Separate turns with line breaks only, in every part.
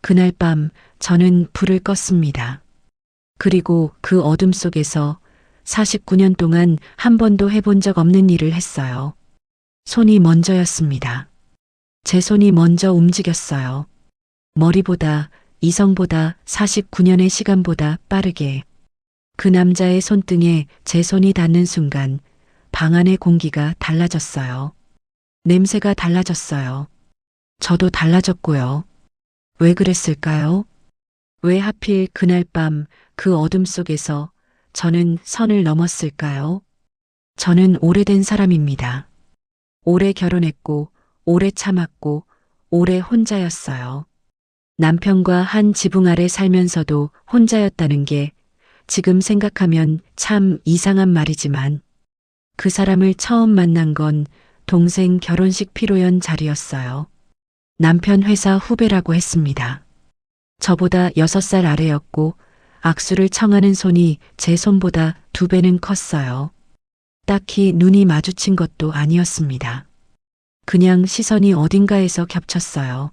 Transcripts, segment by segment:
그날 밤 저는 불을 껐습니다. 그리고 그 어둠 속에서 49년 동안 한 번도 해본 적 없는 일을 했어요. 손이 먼저였습니다. 제 손이 먼저 움직였어요. 머리보다, 이성보다, 49년의 시간보다 빠르게. 그 남자의 손등에 제 손이 닿는 순간 방 안의 공기가 달라졌어요. 냄새가 달라졌어요. 저도 달라졌고요. 왜 그랬을까요? 왜 하필 그날 밤 그 어둠 속에서 저는 선을 넘었을까요? 저는 오래된 사람입니다. 오래 결혼했고, 오래 참았고, 오래 혼자였어요. 남편과 한 지붕 아래 살면서도 혼자였다는 게 지금 생각하면 참 이상한 말이지만 그 사람을 처음 만난 건 동생 결혼식 피로연 자리였어요. 남편 회사 후배라고 했습니다. 저보다 6살 아래였고 악수를 청하는 손이 제 손보다 2배는 컸어요. 딱히 눈이 마주친 것도 아니었습니다. 그냥 시선이 어딘가에서 겹쳤어요.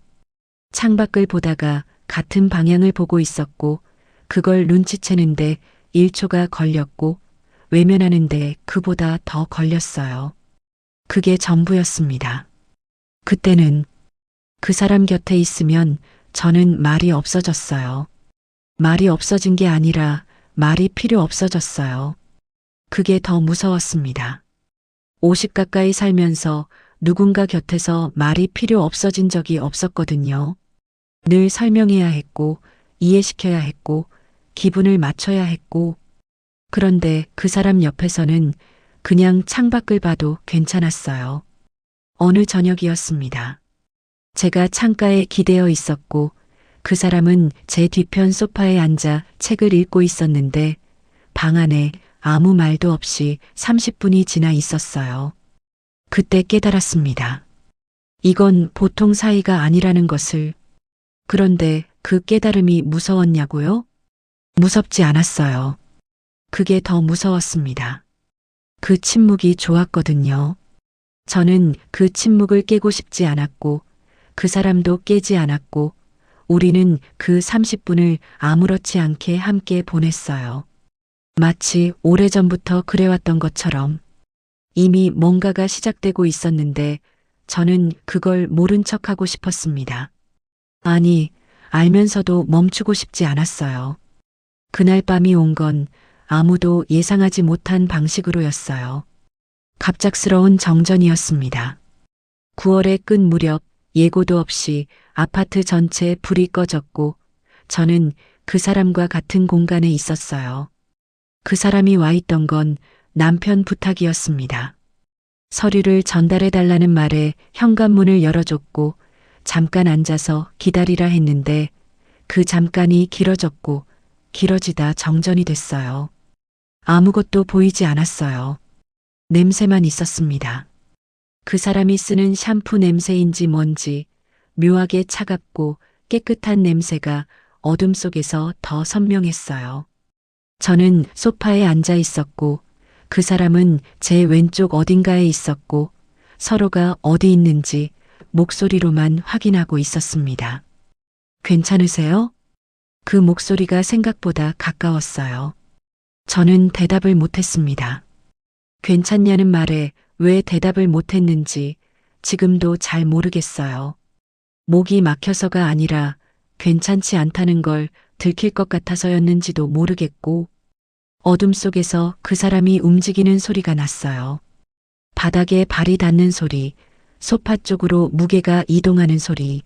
창밖을 보다가 같은 방향을 보고 있었고 그걸 눈치채는데 1초가 걸렸고 외면하는데 그보다 더 걸렸어요. 그게 전부였습니다. 그때는 그 사람 곁에 있으면 저는 말이 없어졌어요. 말이 없어진 게 아니라 말이 필요 없어졌어요. 그게 더 무서웠습니다. 50 가까이 살면서 누군가 곁에서 말이 필요 없어진 적이 없었거든요. 늘 설명해야 했고, 이해시켜야 했고, 기분을 맞춰야 했고, 그런데 그 사람 옆에서는 그냥 창밖을 봐도 괜찮았어요. 어느 저녁이었습니다. 제가 창가에 기대어 있었고, 그 사람은 제 뒤편 소파에 앉아 책을 읽고 있었는데, 방 안에 아무 말도 없이 30분이 지나 있었어요. 그때 깨달았습니다. 이건 보통 사이가 아니라는 것을. 그런데 그 깨달음이 무서웠냐고요? 무섭지 않았어요. 그게 더 무서웠습니다. 그 침묵이 좋았거든요. 저는 그 침묵을 깨고 싶지 않았고, 그 사람도 깨지 않았고, 우리는 그 30분을 아무렇지 않게 함께 보냈어요. 마치 오래전부터 그래왔던 것처럼 이미 뭔가가 시작되고 있었는데 저는 그걸 모른 척하고 싶었습니다. 아니, 알면서도 멈추고 싶지 않았어요. 그날 밤이 온 건 아무도 예상하지 못한 방식으로였어요. 갑작스러운 정전이었습니다. 9월의 끝 무렵 예고도 없이 아파트 전체에 불이 꺼졌고 저는 그 사람과 같은 공간에 있었어요. 그 사람이 와 있던 건 남편 부탁이었습니다. 서류를 전달해달라는 말에 현관문을 열어줬고 잠깐 앉아서 기다리라 했는데 그 잠깐이 길어졌고 길어지다 정전이 됐어요. 아무것도 보이지 않았어요. 냄새만 있었습니다. 그 사람이 쓰는 샴푸 냄새인지 뭔지 묘하게 차갑고 깨끗한 냄새가 어둠 속에서 더 선명했어요. 저는 소파에 앉아 있었고 그 사람은 제 왼쪽 어딘가에 있었고 서로가 어디 있는지 목소리로만 확인하고 있었습니다. 괜찮으세요? 그 목소리가 생각보다 가까웠어요. 저는 대답을 못했습니다. 괜찮냐는 말에 왜 대답을 못했는지 지금도 잘 모르겠어요. 목이 막혀서가 아니라 괜찮지 않다는 걸 들킬 것 같아서였는지도 모르겠고 어둠 속에서 그 사람이 움직이는 소리가 났어요. 바닥에 발이 닿는 소리, 소파 쪽으로 무게가 이동하는 소리,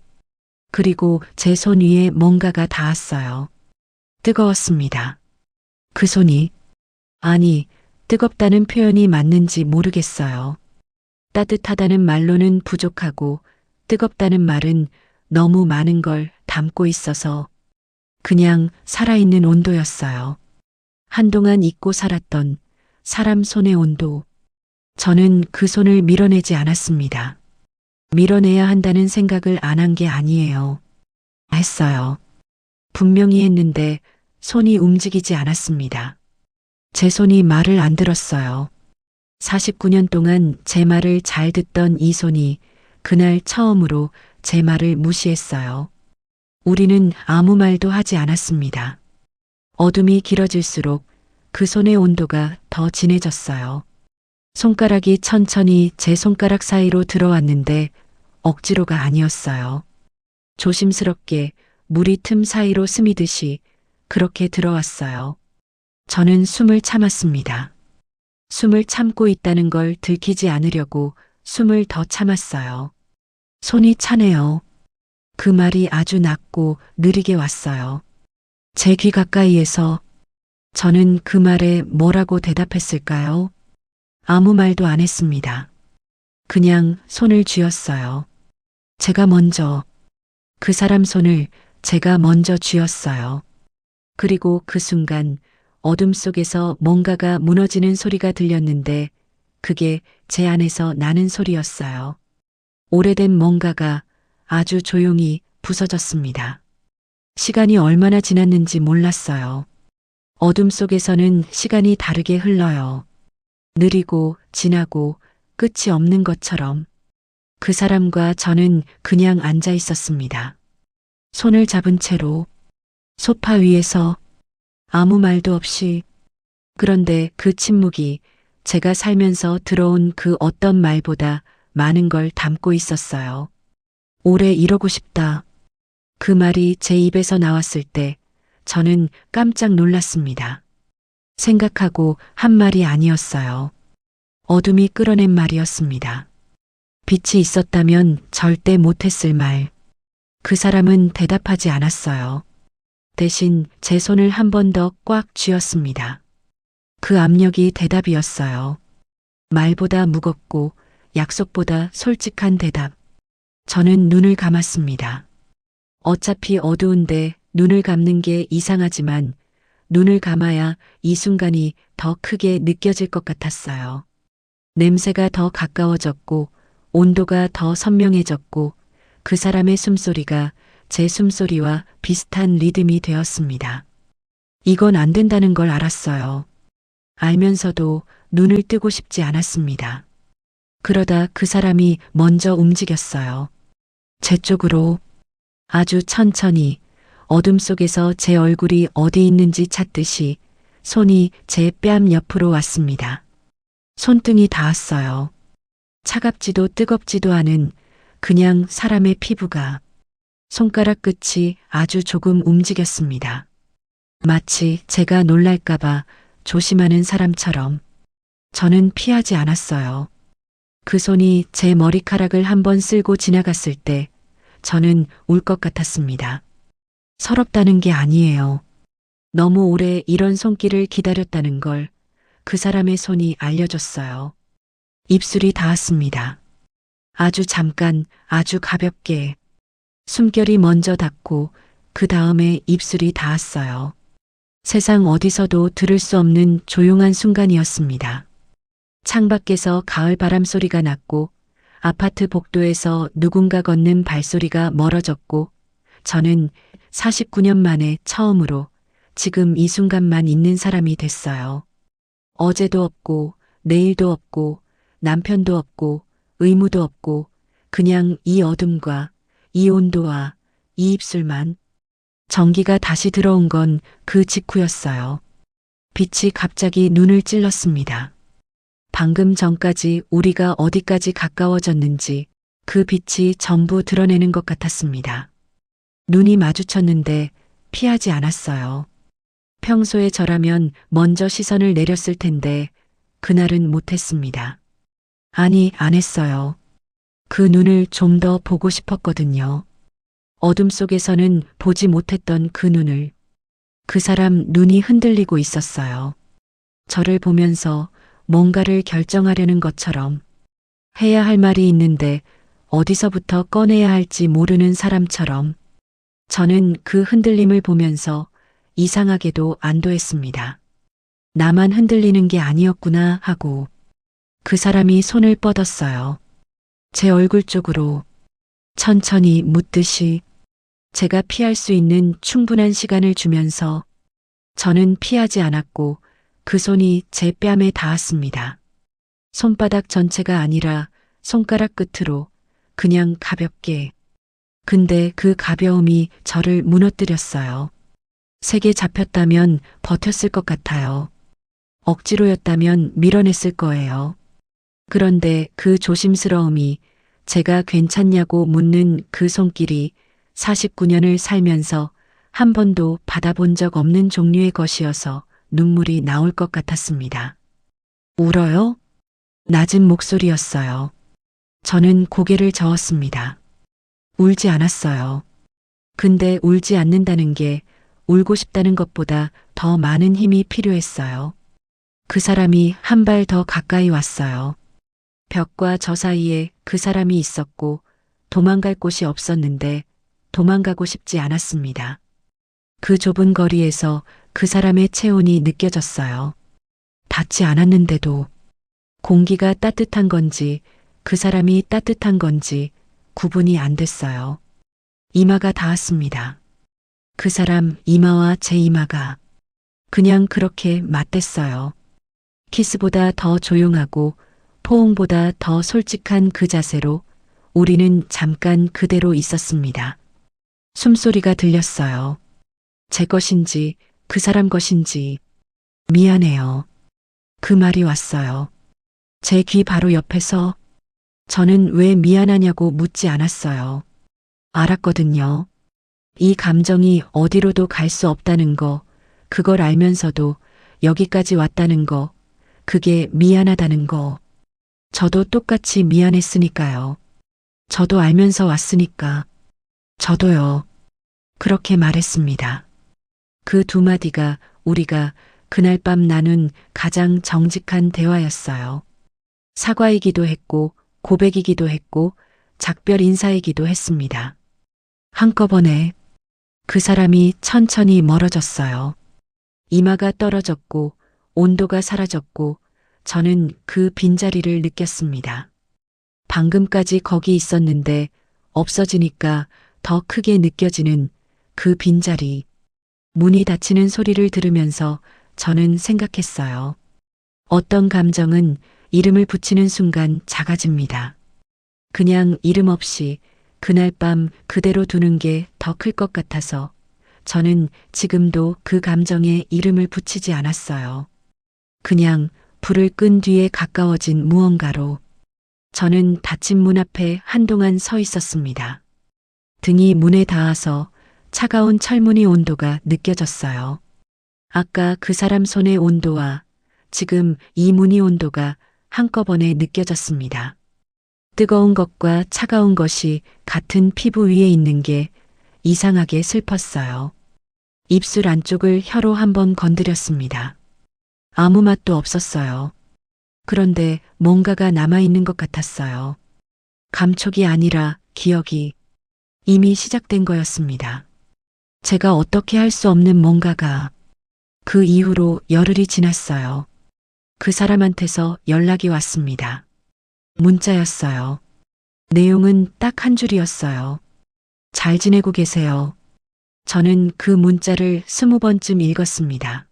그리고 제 손 위에 뭔가가 닿았어요. 뜨거웠습니다. 그 손이, 아니, 뜨겁다는 표현이 맞는지 모르겠어요. 따뜻하다는 말로는 부족하고 뜨겁다는 말은 너무 많은 걸 담고 있어서 그냥 살아있는 온도였어요. 한동안 잊고 살았던 사람 손의 온도. 저는 그 손을 밀어내지 않았습니다. 밀어내야 한다는 생각을 안 한 게 아니에요. 했어요. 분명히 했는데 손이 움직이지 않았습니다. 제 손이 말을 안 들었어요. 49년 동안 제 말을 잘 듣던 이 손이 그날 처음으로 제 말을 무시했어요. 우리는 아무 말도 하지 않았습니다. 어둠이 길어질수록 그 손의 온도가 더 진해졌어요. 손가락이 천천히 제 손가락 사이로 들어왔는데 억지로가 아니었어요. 조심스럽게 물이 틈 사이로 스미듯이 그렇게 들어왔어요. 저는 숨을 참았습니다. 숨을 참고 있다는 걸 들키지 않으려고 숨을 더 참았어요. 손이 차네요. 그 말이 아주 낮고 느리게 왔어요. 제 귀 가까이에서. 저는 그 말에 뭐라고 대답했을까요? 아무 말도 안 했습니다. 그냥 손을 쥐었어요. 제가 먼저, 그 사람 손을 제가 먼저 쥐었어요. 그리고 그 순간 어둠 속에서 뭔가가 무너지는 소리가 들렸는데 그게 제 안에서 나는 소리였어요. 오래된 뭔가가 아주 조용히 부서졌습니다. 시간이 얼마나 지났는지 몰랐어요. 어둠 속에서는 시간이 다르게 흘러요. 느리고 진하고 끝이 없는 것처럼. 그 사람과 저는 그냥 앉아 있었습니다. 손을 잡은 채로 소파 위에서 아무 말도 없이. 그런데 그 침묵이 제가 살면서 들어온 그 어떤 말보다 많은 걸 담고 있었어요. 오래 이러고 싶다. 그 말이 제 입에서 나왔을 때 저는 깜짝 놀랐습니다. 생각하고 한 말이 아니었어요. 어둠이 끌어낸 말이었습니다. 빛이 있었다면 절대 못했을 말. 그 사람은 대답하지 않았어요. 대신 제 손을 한 번 더 꽉 쥐었습니다. 그 압력이 대답이었어요. 말보다 무겁고 약속보다 솔직한 대답. 저는 눈을 감았습니다. 어차피 어두운데 눈을 감는 게 이상하지만 눈을 감아야 이 순간이 더 크게 느껴질 것 같았어요. 냄새가 더 가까워졌고 온도가 더 선명해졌고 그 사람의 숨소리가 제 숨소리와 비슷한 리듬이 되었습니다. 이건 안 된다는 걸 알았어요. 알면서도 눈을 뜨고 싶지 않았습니다. 그러다 그 사람이 먼저 움직였어요. 제 쪽으로 아주 천천히 어둠 속에서 제 얼굴이 어디 있는지 찾듯이 손이 제 뺨 옆으로 왔습니다. 손등이 닿았어요. 차갑지도 뜨겁지도 않은 그냥 사람의 피부가. 손가락 끝이 아주 조금 움직였습니다. 마치 제가 놀랄까봐 조심하는 사람처럼. 저는 피하지 않았어요. 그 손이 제 머리카락을 한번 쓸고 지나갔을 때 저는 울 것 같았습니다. 서럽다는 게 아니에요. 너무 오래 이런 손길을 기다렸다는 걸 그 사람의 손이 알려줬어요. 입술이 닿았습니다. 아주 잠깐, 아주 가볍게. 숨결이 먼저 닿고 그 다음에 입술이 닿았어요. 세상 어디서도 들을 수 없는 조용한 순간이었습니다. 창밖에서 가을 바람 소리가 났고 아파트 복도에서 누군가 걷는 발소리가 멀어졌고 저는 49년 만에 처음으로 지금 이 순간만 있는 사람이 됐어요. 어제도 없고 내일도 없고 남편도 없고 의무도 없고 그냥 이 어둠과 이 온도와 이 입술만. 전기가 다시 들어온 건 그 직후였어요. 빛이 갑자기 눈을 찔렀습니다. 방금 전까지 우리가 어디까지 가까워졌는지 그 빛이 전부 드러내는 것 같았습니다. 눈이 마주쳤는데 피하지 않았어요. 평소에 저라면 먼저 시선을 내렸을 텐데 그날은 못했습니다. 아니, 안 했어요. 그 눈을 좀 더 보고 싶었거든요. 어둠 속에서는 보지 못했던 그 눈을. 그 사람 눈이 흔들리고 있었어요. 저를 보면서 뭔가를 결정하려는 것처럼. 해야 할 말이 있는데 어디서부터 꺼내야 할지 모르는 사람처럼. 저는 그 흔들림을 보면서 이상하게도 안도했습니다. 나만 흔들리는 게 아니었구나 하고. 그 사람이 손을 뻗었어요. 제 얼굴 쪽으로 천천히 묻듯이. 제가 피할 수 있는 충분한 시간을 주면서 저는 피하지 않았고 그 손이 제 뺨에 닿았습니다. 손바닥 전체가 아니라 손가락 끝으로 그냥 가볍게. 근데 그 가벼움이 저를 무너뜨렸어요. 색에 잡혔다면 버텼을 것 같아요. 억지로였다면 밀어냈을 거예요. 그런데 그 조심스러움이 제가 괜찮냐고 묻는 그 손길이 49년을 살면서 한 번도 받아본 적 없는 종류의 것이어서 눈물이 나올 것 같았습니다. 울어요? 낮은 목소리였어요. 저는 고개를 저었습니다. 울지 않았어요. 근데 울지 않는다는 게 울고 싶다는 것보다 더 많은 힘이 필요했어요. 그 사람이 한 발 더 가까이 왔어요. 벽과 저 사이에 그 사람이 있었고 도망갈 곳이 없었는데 도망가고 싶지 않았습니다. 그 좁은 거리에서 그 사람의 체온이 느껴졌어요. 닿지 않았는데도 공기가 따뜻한 건지 그 사람이 따뜻한 건지 구분이 안 됐어요. 이마가 닿았습니다. 그 사람 이마와 제 이마가 그냥 그렇게 맞댔어요. 키스보다 더 조용하고 포옹보다 더 솔직한 그 자세로 우리는 잠깐 그대로 있었습니다. 숨소리가 들렸어요. 제 것인지 그 사람 것인지 미안해요. 그 말이 왔어요. 제 귀 바로 옆에서. 저는 왜 미안하냐고 묻지 않았어요. 알았거든요. 이 감정이 어디로도 갈 수 없다는 거, 그걸 알면서도 여기까지 왔다는 거, 그게 미안하다는 거. 저도 똑같이 미안했으니까요. 저도 알면서 왔으니까. 저도요. 그렇게 말했습니다. 그 두 마디가 우리가 그날 밤 나눈 가장 정직한 대화였어요. 사과이기도 했고 고백이기도 했고 작별 인사이기도 했습니다. 한꺼번에 그 사람이 천천히 멀어졌어요. 이마가 떨어졌고 온도가 사라졌고 저는 그 빈자리를 느꼈습니다. 방금까지 거기 있었는데 없어지니까 더 크게 느껴지는 그 빈자리. 문이 닫히는 소리를 들으면서 저는 생각했어요. 어떤 감정은 이름을 붙이는 순간 작아집니다. 그냥 이름 없이 그날 밤 그대로 두는 게 더 클 것 같아서 저는 지금도 그 감정에 이름을 붙이지 않았어요. 그냥 불을 끈 뒤에 가까워진 무언가로 저는 닫힌 문 앞에 한동안 서 있었습니다. 등이 문에 닿아서 차가운 철문의 온도가 느껴졌어요. 아까 그 사람 손의 온도와 지금 이 문의 온도가 한꺼번에 느껴졌습니다. 뜨거운 것과 차가운 것이 같은 피부 위에 있는 게 이상하게 슬펐어요. 입술 안쪽을 혀로 한번 건드렸습니다. 아무 맛도 없었어요. 그런데 뭔가가 남아있는 것 같았어요. 감촉이 아니라 기억이 이미 시작된 거였습니다. 제가 어떻게 할 수 없는 뭔가가 그 이후로 열흘이 지났어요. 그 사람한테서 연락이 왔습니다. 문자였어요. 내용은 딱 한 줄이었어요. 잘 지내고 계세요. 저는 그 문자를 20번쯤 읽었습니다.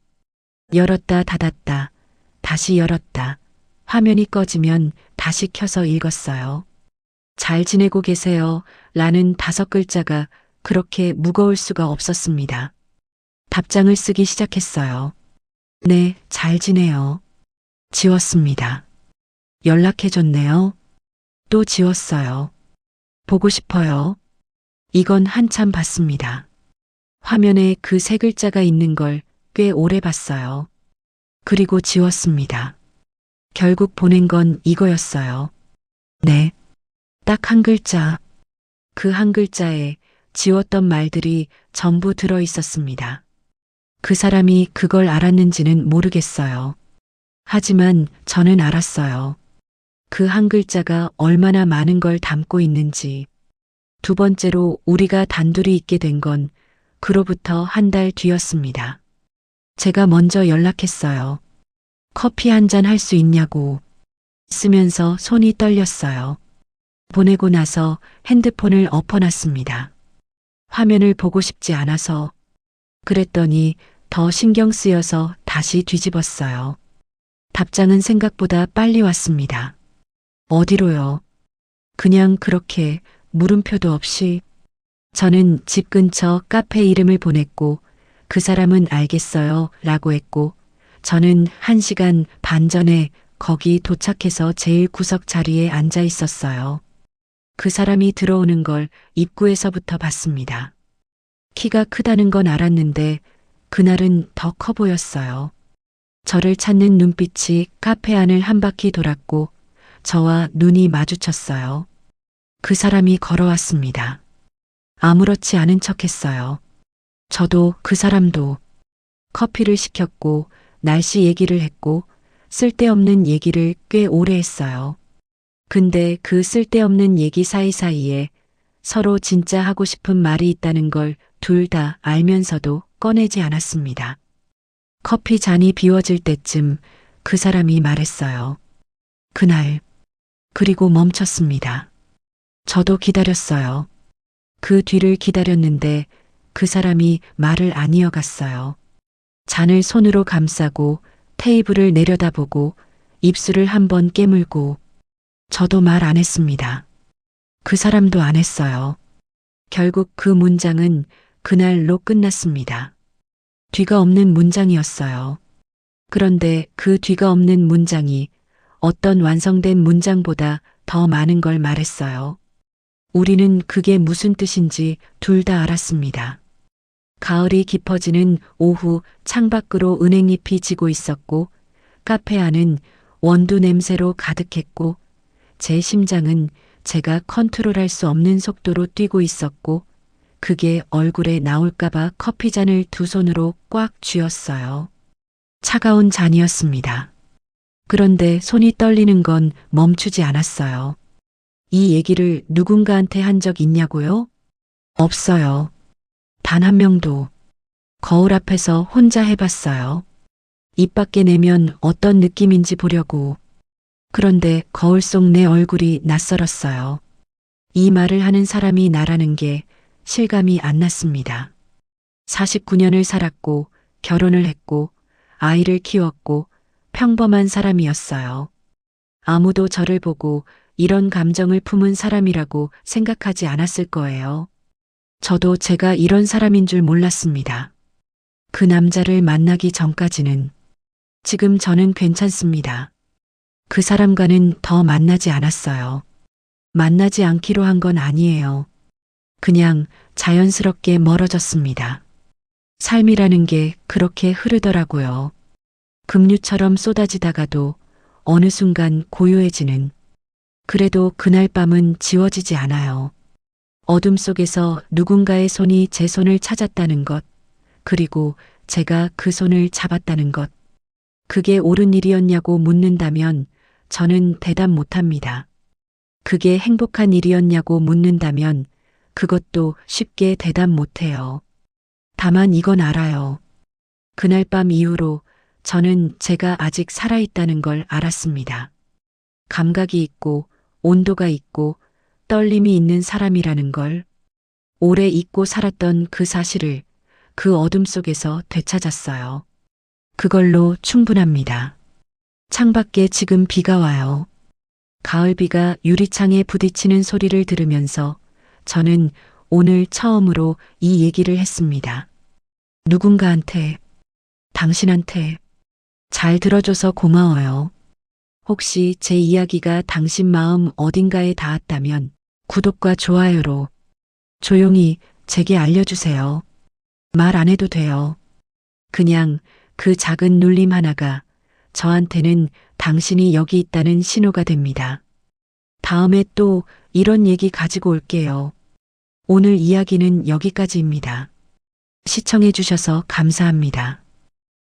열었다 닫았다, 다시 열었다. 화면이 꺼지면 다시 켜서 읽었어요. 잘 지내고 계세요. 라는 5글자가 그렇게 무거울 수가 없었습니다. 답장을 쓰기 시작했어요. 네, 잘 지내요. 지웠습니다. 연락해줬네요. 또 지웠어요. 보고 싶어요. 이건 한참 봤습니다. 화면에 그 3글자가 있는 걸 꽤 오래 봤어요. 그리고 지웠습니다. 결국 보낸 건 이거였어요. 네. 딱 한 글자. 그 한 글자에 지웠던 말들이 전부 들어 있었습니다. 그 사람이 그걸 알았는지는 모르겠어요. 하지만 저는 알았어요. 그 한 글자가 얼마나 많은 걸 담고 있는지. 두 번째로 우리가 단둘이 있게 된 건 그로부터 한 달 뒤였습니다. 제가 먼저 연락했어요. 커피 한 잔 할 수 있냐고. 쓰면서 손이 떨렸어요. 보내고 나서 핸드폰을 엎어놨습니다. 화면을 보고 싶지 않아서. 그랬더니 더 신경 쓰여서 다시 뒤집었어요. 답장은 생각보다 빨리 왔습니다. 어디로요? 그냥 그렇게 물음표도 없이. 저는 집 근처 카페 이름을 보냈고 그 사람은 알겠어요 라고 했고 저는 1시간 반 전에 거기 도착해서 제일 구석 자리에 앉아 있었어요. 그 사람이 들어오는 걸 입구에서부터 봤습니다. 키가 크다는 건 알았는데 그날은 더 커 보였어요. 저를 찾는 눈빛이 카페 안을 한 바퀴 돌았고 저와 눈이 마주쳤어요. 그 사람이 걸어왔습니다. 아무렇지 않은 척했어요. 저도 그 사람도 커피를 시켰고 날씨 얘기를 했고 쓸데없는 얘기를 꽤 오래 했어요. 근데 그 쓸데없는 얘기 사이사이에 서로 진짜 하고 싶은 말이 있다는 걸 둘 다 알면서도 꺼내지 않았습니다. 커피 잔이 비워질 때쯤 그 사람이 말했어요. 그날, 그리고 멈췄습니다. 저도 기다렸어요. 그 뒤를 기다렸는데 그 사람이 말을 안 이어갔어요. 잔을 손으로 감싸고 테이블을 내려다보고 입술을 한번 깨물고 저도 말 안 했습니다. 그 사람도 안 했어요. 결국 그 문장은 그날로 끝났습니다. 뒤가 없는 문장이었어요. 그런데 그 뒤가 없는 문장이 어떤 완성된 문장보다 더 많은 걸 말했어요. 우리는 그게 무슨 뜻인지 둘 다 알았습니다. 가을이 깊어지는 오후 창밖으로 은행잎이 지고 있었고 카페 안은 원두 냄새로 가득했고 제 심장은 제가 컨트롤할 수 없는 속도로 뛰고 있었고 그게 얼굴에 나올까봐 커피잔을 두 손으로 꽉 쥐었어요. 차가운 잔이었습니다. 그런데 손이 떨리는 건 멈추지 않았어요. 이 얘기를 누군가한테 한 적 있냐고요? 없어요. 단 한 명도. 거울 앞에서 혼자 해봤어요. 입 밖에 내면 어떤 느낌인지 보려고. 그런데 거울 속 내 얼굴이 낯설었어요. 이 말을 하는 사람이 나라는 게 실감이 안 났습니다. 49년을 살았고 결혼을 했고 아이를 키웠고 평범한 사람이었어요. 아무도 저를 보고 이런 감정을 품은 사람이라고 생각하지 않았을 거예요. 저도 제가 이런 사람인 줄 몰랐습니다. 그 남자를 만나기 전까지는. 지금 저는 괜찮습니다. 그 사람과는 더 만나지 않았어요. 만나지 않기로 한 건 아니에요. 그냥 자연스럽게 멀어졌습니다. 삶이라는 게 그렇게 흐르더라고요. 급류처럼 쏟아지다가도 어느 순간 고요해지는. 그래도 그날 밤은 지워지지 않아요. 어둠 속에서 누군가의 손이 제 손을 찾았다는 것, 그리고 제가 그 손을 잡았다는 것. 그게 옳은 일이었냐고 묻는다면 저는 대답 못합니다. 그게 행복한 일이었냐고 묻는다면 그것도 쉽게 대답 못해요. 다만 이건 알아요. 그날 밤 이후로 저는 제가 아직 살아있다는 걸 알았습니다. 감각이 있고 온도가 있고 떨림이 있는 사람이라는 걸. 오래 잊고 살았던 그 사실을 그 어둠 속에서 되찾았어요. 그걸로 충분합니다. 창밖에 지금 비가 와요. 가을비가 유리창에 부딪히는 소리를 들으면서 저는 오늘 처음으로 이 얘기를 했습니다. 누군가한테, 당신한테 잘 들어줘서 고마워요. 혹시 제 이야기가 당신 마음 어딘가에 닿았다면 구독과 좋아요로 조용히 제게 알려주세요. 말 안 해도 돼요. 그냥 그 작은 눌림 하나가 저한테는 당신이 여기 있다는 신호가 됩니다. 다음에 또 이런 얘기 가지고 올게요. 오늘 이야기는 여기까지입니다. 시청해 주셔서 감사합니다.